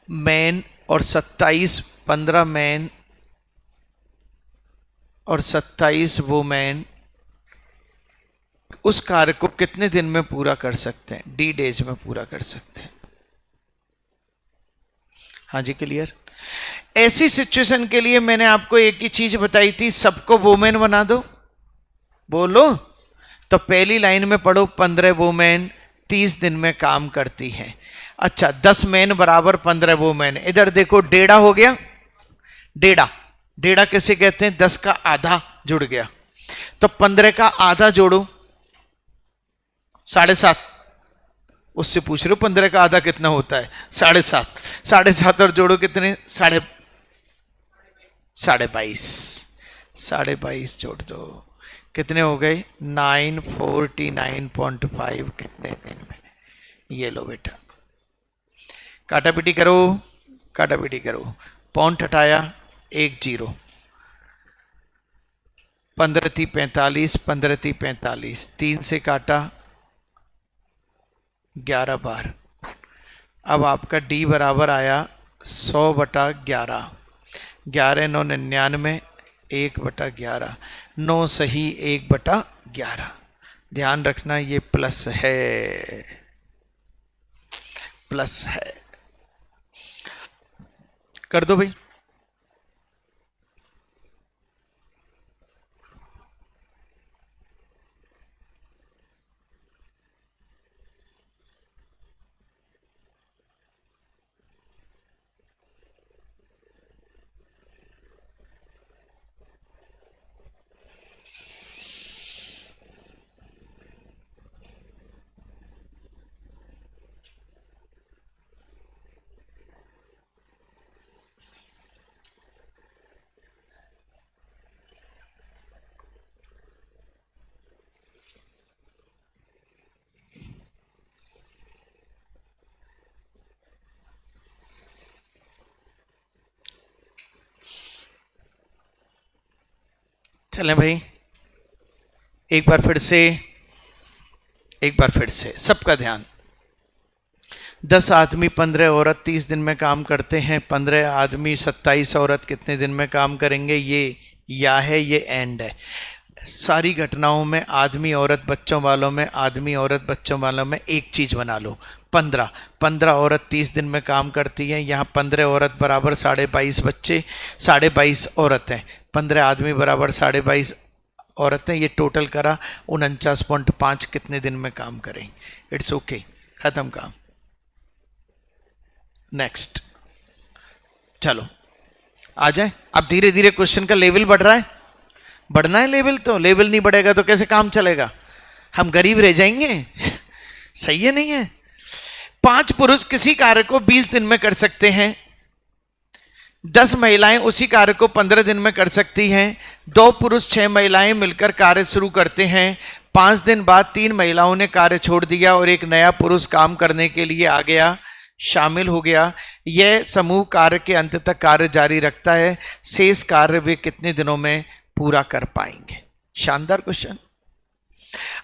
मैन और 27, 15 मैन और 27 वुमेन उस कार्य को कितने दिन में पूरा कर सकते हैं? डी डेज में पूरा कर सकते हैं। हाँ जी, क्लियर। ऐसी सिचुएशन के लिए मैंने आपको एक ही चीज बताई थी, सबको वुमेन बना दो। बोलो तो पहली लाइन में पढ़ो, 15 वुमेन 30 दिन में काम करती हैं। अच्छा, 10 मैन बराबर 15 वुमेन। इधर देखो, डेढ़ा हो गया। डेढ़ा, डेढ़ा कैसे कहते हैं? 10 का आधा जुड़ गया। तो 15 का आधा जोड़ो, 7.5। उससे पूछ रहे हो 15 का आधा कितना होता है? 7.5। 7.5 और जोड़ो कितने? 22.5। 22.5 जोड़ दो, कितने हो गए? 949.5। कितने दिन में? ये लो बेटा, काटा पीटी करो, काटा पीटी करो। पॉइंट हटाया, 1 0। 15 थी 45, 15 थी 45, 3 से काटा, 11 बार। अब आपका डी बराबर आया 100/11। 11 9 99, 1/11। 9 सही, 1/11। ध्यान रखना ये प्लस है, प्लस है। कर दो भाई। चलें भाई, एक बार फिर से सबका ध्यान। 10 आदमी 15 औरत 30 दिन में काम करते हैं। 15 आदमी 27 औरत कितने दिन में काम करेंगे? ये या है, ये एंड है। सारी घटनाओं में आदमी औरत बच्चों वालों में, आदमी औरत बच्चों वालों में एक चीज बना लो, 15। 15 औरत 30 दिन में काम करती हैं। यहाँ 15 औरत बराबर 22.5 बच्चे, 22.5 औरतें। 15 आदमी बराबर 22.5 औरतें। ये टोटल करा 49.5 कितने दिन में काम करेंगे? इट्स ओके, खत्म काम। नेक्स्ट, चलो आ जाए। अब धीरे धीरे क्वेश्चन का लेवल बढ़ रहा है। बढ़ना है लेवल, तो लेवल नहीं बढ़ेगा तो कैसे काम चलेगा? हम गरीब रह जाएंगे। सही है, नहीं है? 5 पुरुष किसी कार्य को 20 दिन में कर सकते हैं। 10 महिलाएं उसी कार्य को 15 दिन में कर सकती हैं। 2 पुरुष 6 महिलाएं मिलकर कार्य शुरू करते हैं। 5 दिन बाद 3 महिलाओं ने कार्य छोड़ दिया और एक नया पुरुष काम करने के लिए आ गया, शामिल हो गया। यह समूह कार्य के अंत तक कार्य जारी रखता है। शेष कार्य वे कितने दिनों में पूरा कर पाएंगे? शानदार क्वेश्चन।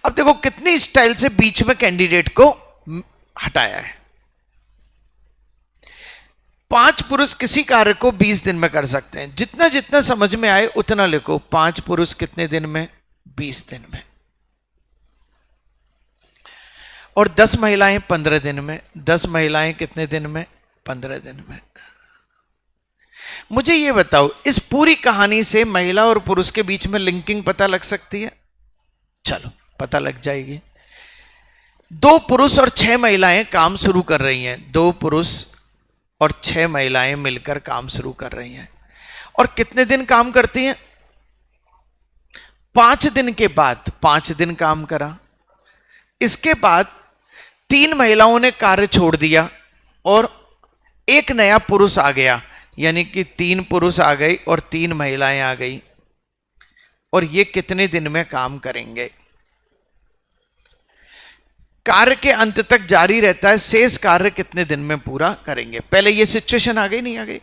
अब देखो कितनी स्टाइल से बीच में कैंडिडेट को हटाया है। 5 पुरुष किसी कार्य को 20 दिन में कर सकते हैं। जितना जितना समझ में आए उतना लिखो। 5 पुरुष कितने दिन में? 20 दिन में। और 10 महिलाएं 15 दिन में। 10 महिलाएं कितने दिन में? 15 दिन में। मुझे यह बताओ, इस पूरी कहानी से महिला और पुरुष के बीच में लिंकिंग पता लग सकती है? चलो पता लग जाएगी। 2 पुरुष और 6 महिलाएं काम शुरू कर रही हैं। 2 पुरुष और 6 महिलाएं मिलकर काम शुरू कर रही हैं। और कितने दिन काम करती हैं? 5 दिन के बाद 5 दिन काम करा। इसके बाद 3 महिलाओं ने कार्य छोड़ दिया और एक नया पुरुष आ गया, यानी कि 3 पुरुष आ गए और 3 महिलाएं आ गई। और ये कितने दिन में काम करेंगे? कार्य के अंत तक जारी रहता है। शेष कार्य कितने दिन में पूरा करेंगे? पहले ये सिचुएशन आ गई, नहीं आ गई?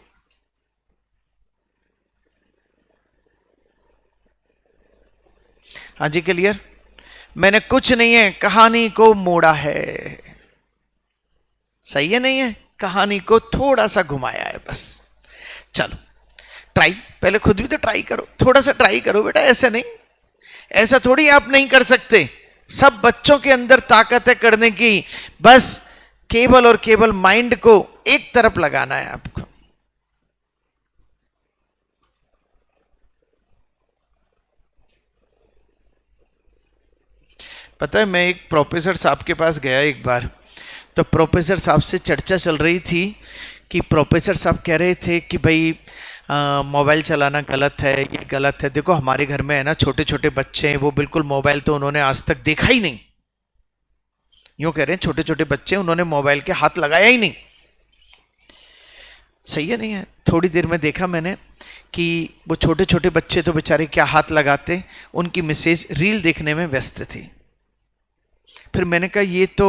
हाँ जी, क्लियर। मैंने कुछ नहीं है, कहानी को मोड़ा है। सही है, नहीं है? कहानी को थोड़ा सा घुमाया है बस। चलो ट्राई, पहले खुद भी तो ट्राई करो, थोड़ा सा ट्राई करो बेटा, ऐसे नहीं, ऐसा थोड़ी आप नहीं कर सकते। सब बच्चों के अंदर ताकत है करने की, बस केवल और केवल माइंड को एक तरफ लगाना है आपको। पता है, मैं एक प्रोफेसर साहब के पास गया एक बार, तो प्रोफेसर साहब से चर्चा चल रही थी कि प्रोफेसर साहब कह रहे थे कि भाई मोबाइल चलाना गलत है, ये गलत है। देखो हमारे घर में है ना छोटे छोटे बच्चे हैं, वो बिल्कुल मोबाइल तो उन्होंने आज तक देखा ही नहीं। यूं कह रहे हैं छोटे छोटे बच्चे, उन्होंने मोबाइल के हाथ लगाया ही नहीं। सही है नहीं है? थोड़ी देर में देखा मैंने कि वो छोटे छोटे बच्चे तो बेचारे क्या हाथ लगाते, उनकी मिसेज रील देखने में व्यस्त थी। फिर मैंने कहा ये तो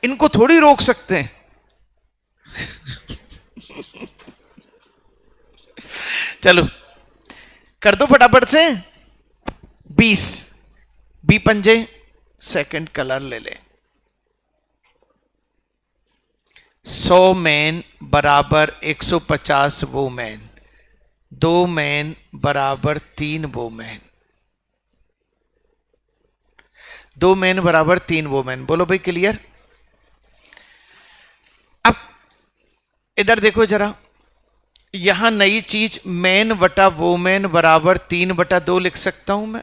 इनको थोड़ी रोक सकते हैं। चलो कर दो फटाफट से। 20 बी पंजे सेकंड कलर ले ले। 100 मैन बराबर 150 वोमेन, 2 मैन बराबर 3 वोमेन, 2 मैन बराबर 3 वोमेन। बोलो भाई क्लियर? अब इधर देखो जरा, यहां नई चीज मैन बटा वोमेन बराबर 3/2 लिख सकता हूं मैं।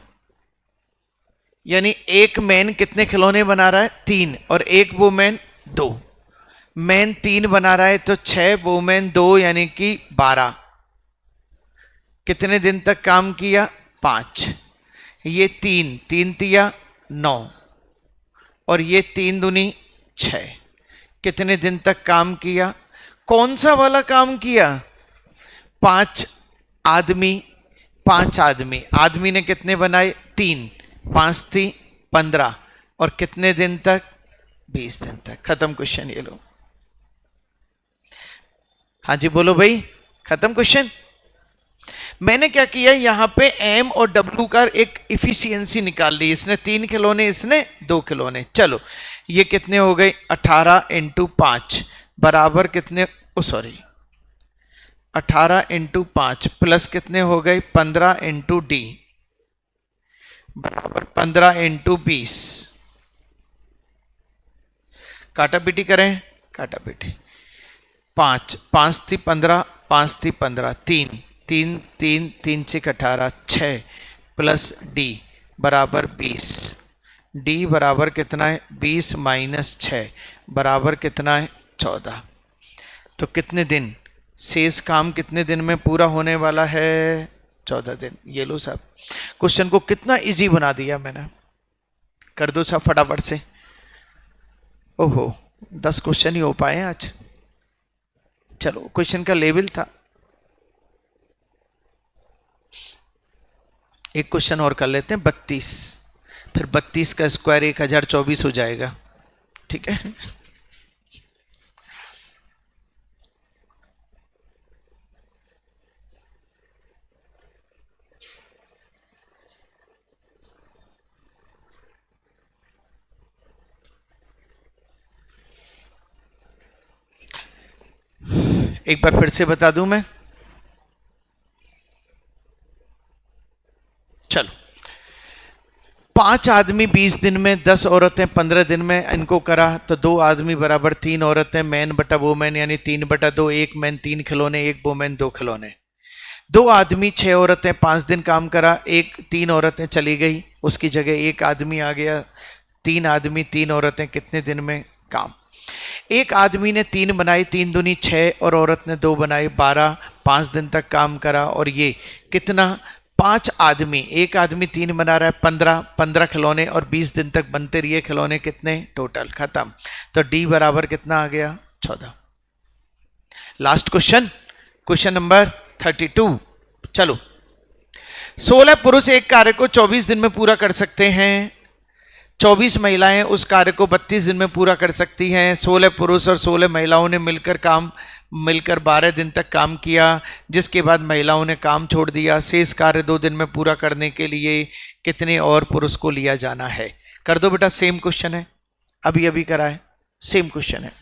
यानी एक मैन कितने खिलौने बना रहा है? 3, और एक वोमेन 2। मैन 3 बना रहा है तो 6, वोमेन 2, यानी कि 12। कितने दिन तक काम किया? 5। ये 3 3 तिया 9, और ये 3 दूनी 6। कितने दिन तक काम किया? कौन सा वाला काम किया? 5 आदमी, 5 आदमी। आदमी ने कितने बनाए? 3, 5 थी 15, और कितने दिन तक? 20 दिन तक। खत्म क्वेश्चन। ये लो, हाँ जी बोलो भाई, खत्म क्वेश्चन। मैंने क्या किया, यहां पे एम और डब्ल्यू का एक इफिशियंसी निकाल ली। इसने 3 खिलौने, इसने 2 खिलौने। चलो ये कितने हो गए? 18 × 5 बराबर कितने? सॉरी 18 × 5 प्लस कितने हो गए? 15 × डी बराबर 15 × 20। काटा पीटी करें, काटा पीटी। 5 5 थी 15, 5 थी 15, 3 3 3 3 6 18, 6 प्लस डी बराबर 20। डी बराबर कितना है? 20 माइनस 6 बराबर कितना है? 14। तो कितने दिन? शेष काम कितने दिन में पूरा होने वाला है? 14 दिन। ये लो साहब, क्वेश्चन को कितना इजी बना दिया मैंने। कर दो साहब फटाफट से। ओहो 10 क्वेश्चन ही हो पाए आज। चलो क्वेश्चन का लेवल था। एक क्वेश्चन और कर लेते हैं, 32। फिर 32 का स्क्वायर 1024 हो जाएगा। ठीक है, एक बार फिर से बता दूं मैं। चलो 5 आदमी 20 दिन में, 10 औरतें 15 दिन में इनको करा, तो 2 आदमी बराबर 3 औरतें, मैन बटा वोमेन यानी 3/2। एक मैन 3 खिलौने, एक वोमेन 2 खिलौने। 2 आदमी 6 औरतें 5 दिन काम करा, 3 औरतें चली गई, उसकी जगह 1 आदमी आ गया। 3 आदमी 3 औरतें कितने दिन में काम? एक आदमी ने 3 बनाई, 3 दूनी 6, और औरत ने 2 बनाई, 12। 5 दिन तक काम करा, और ये कितना? 5 आदमी, एक आदमी 3 बना रहा है, 15 खिलौने, और 20 दिन तक बनते रहिए खिलौने। कितने टोटल? खत्म। तो डी बराबर कितना आ गया? 14। Last question, question number 32। चलो 16 पुरुष एक कार्य को 24 दिन में पूरा कर सकते हैं। 24 महिलाएं उस कार्य को 32 दिन में पूरा कर सकती हैं। 16 पुरुष और 16 महिलाओं ने मिलकर 12 दिन तक काम किया, जिसके बाद महिलाओं ने काम छोड़ दिया। शेष कार्य 2 दिन में पूरा करने के लिए कितने और पुरुष को लिया जाना है? कर दो बेटा, सेम क्वेश्चन है, अभी अभी करा है, सेम क्वेश्चन है।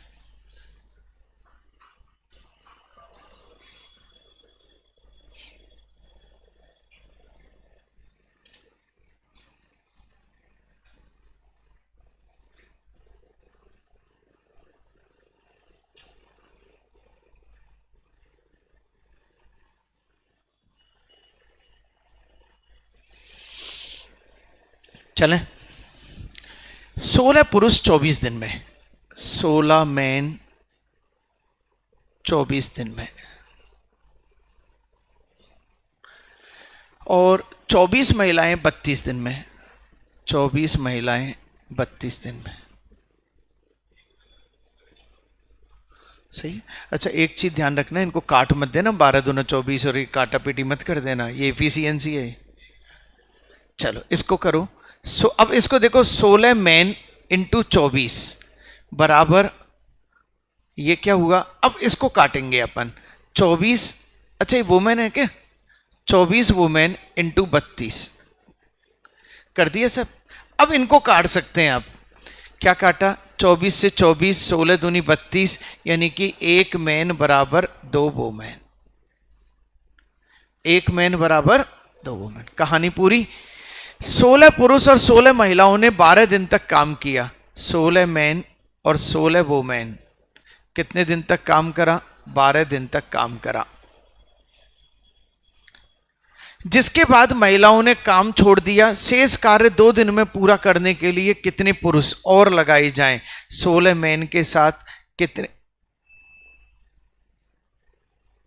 चलें, 16 पुरुष 24 दिन में, 16 मैन 24 दिन में, और 24 महिलाएं 32 दिन में, 24 महिलाएं 32 दिन में। सही। अच्छा, एक चीज ध्यान रखना, इनको काट मत देना, 12 दूना 24 और एक काटा पीटी मत कर देना, ये एफिशिएंसी है। चलो इसको करो। अब इसको देखो, 16 मैन इंटू 24 बराबर, ये क्या हुआ? अब इसको काटेंगे अपन। 24, अच्छा ये वुमेन है क्या? 24 वुमेन इंटू 32 कर दिया सब। अब इनको काट सकते हैं आप। क्या काटा? 24 से 24, 16 दूनी 32, यानी कि एक मैन बराबर 2 वुमेन, एक मैन बराबर 2 वुमेन। कहानी पूरी। 16 पुरुष और 16 महिलाओं ने 12 दिन तक काम किया। 16 मैन और 16 वुमेन कितने दिन तक काम करा? 12 दिन तक काम करा। जिसके बाद महिलाओं ने काम छोड़ दिया। शेष कार्य 2 दिन में पूरा करने के लिए कितने पुरुष और लगाए जाएं? 16 मैन के साथ कितने,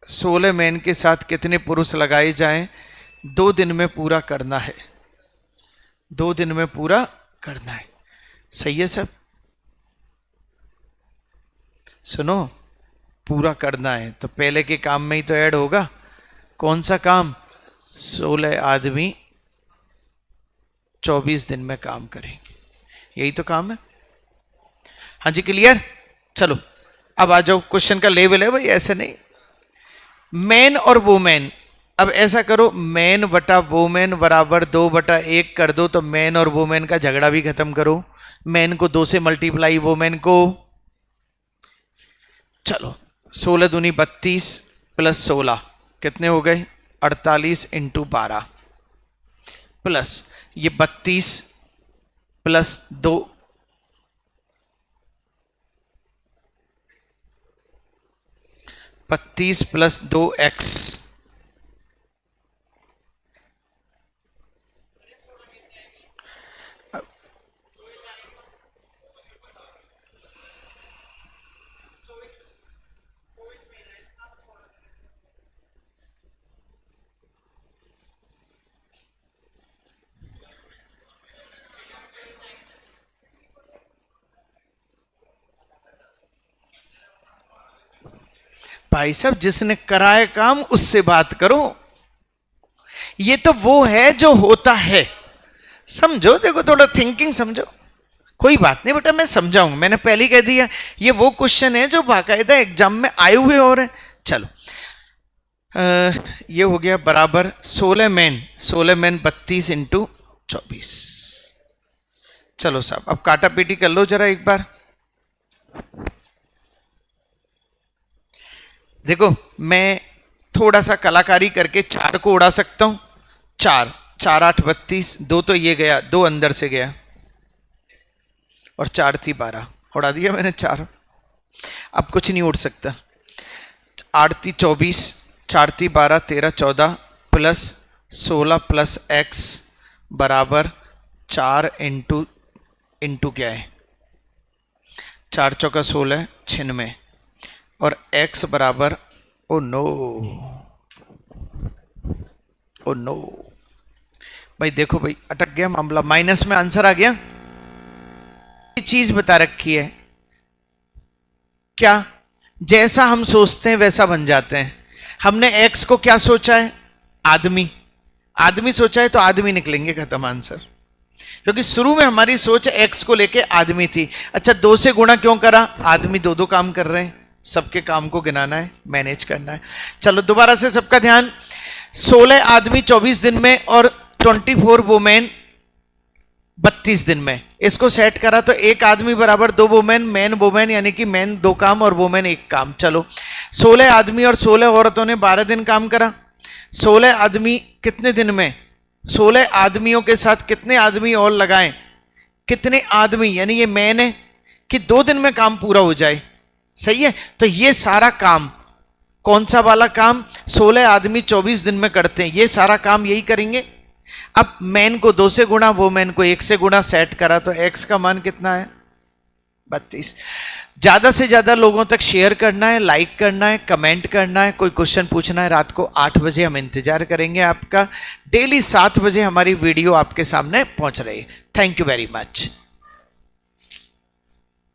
16 मैन के साथ कितने पुरुष लगाए जाएं? 2 दिन में पूरा करना है, 2 दिन में पूरा करना है। सही है सब? सुनो, पूरा करना है तो पहले के काम में ही तो ऐड होगा। कौन सा काम? 16 आदमी 24 दिन में काम करेंगे, यही तो काम है। हाँ जी, क्लियर? चलो अब आ जाओ, क्वेश्चन का लेवल है भाई, ऐसे नहीं। मैन और वुमेन, अब ऐसा करो, मैन बटा वुमेन बराबर 2/1 कर दो, तो मैन और वुमेन का झगड़ा भी खत्म करो। मैन को 2 से मल्टीप्लाई वुमेन को। चलो 16 दूनी 32 प्लस 16 कितने हो गए? 48 इंटू 12 प्लस ये 32 प्लस 2, 32 प्लस 2x, भाई साहब जिसने कराए काम उससे बात करो। ये तो वो है जो होता है, समझो। देखो थोड़ा थिंकिंग समझो। कोई बात नहीं बेटा, मैं समझाऊंगा, मैंने पहले कह दिया। ये वो क्वेश्चन है जो बाकायदा एग्जाम में आए हुए हो रहे हैं। चलो ये हो गया बराबर 16 मैन 32 इंटू 24। चलो साहब अब काटा पीटी कर लो जरा एक बार। देखो मैं थोड़ा सा कलाकारी करके 4 को उड़ा सकता हूं। 4 4 8 32, 2 तो ये गया, 2 अंदर से गया, और 4 थी 12, उड़ा दिया मैंने 4। अब कुछ नहीं उड़ सकता। 8 थी 24, 4 थी 12, 13 14 प्लस 16 प्लस x बराबर 4 इंटू क्या है? 4 चौका 16 96, और x बराबर, ओ नो भाई, देखो भाई अटक गया मामला, माइनस में आंसर आ गया। ये चीज बता रखी है क्या? जैसा हम सोचते हैं वैसा बन जाते हैं। हमने x को क्या सोचा है? आदमी सोचा है तो आदमी निकलेंगे, खत्म आंसर। क्योंकि शुरू में हमारी सोच x को लेके आदमी थी। अच्छा 2 से गुणा क्यों करा? आदमी 2 काम कर रहे हैं, सबके काम को गिनाना है, मैनेज करना है। चलो दोबारा से सबका ध्यान। 16 आदमी 24 दिन में और 24 वुमेन 32 दिन में। इसको सेट करा तो एक आदमी बराबर 2 वुमेन, मैन वुमेन, यानी कि मैन 2 काम और वुमेन 1 काम। चलो 16 आदमी और 16 औरतों ने 12 दिन काम करा। 16 आदमी कितने दिन में? 16 आदमियों के साथ कितने आदमी और लगाएं? कितने आदमी, यानी ये मैन है कि 2 दिन में काम पूरा हो जाए। सही है? तो ये सारा काम, कौन सा वाला काम? 16 आदमी 24 दिन में करते हैं, ये सारा काम यही करेंगे। अब मैन को 2 से गुणा, वो मैन को 1 से गुणा सेट करा तो x का मान कितना है? 32। ज्यादा से ज्यादा लोगों तक शेयर करना है, लाइक करना है, कमेंट करना है, कोई क्वेश्चन पूछना है। रात को 8 बजे हम इंतजार करेंगे आपका। डेली 7 बजे हमारी वीडियो आपके सामने पहुंच रही है। Thank you very much.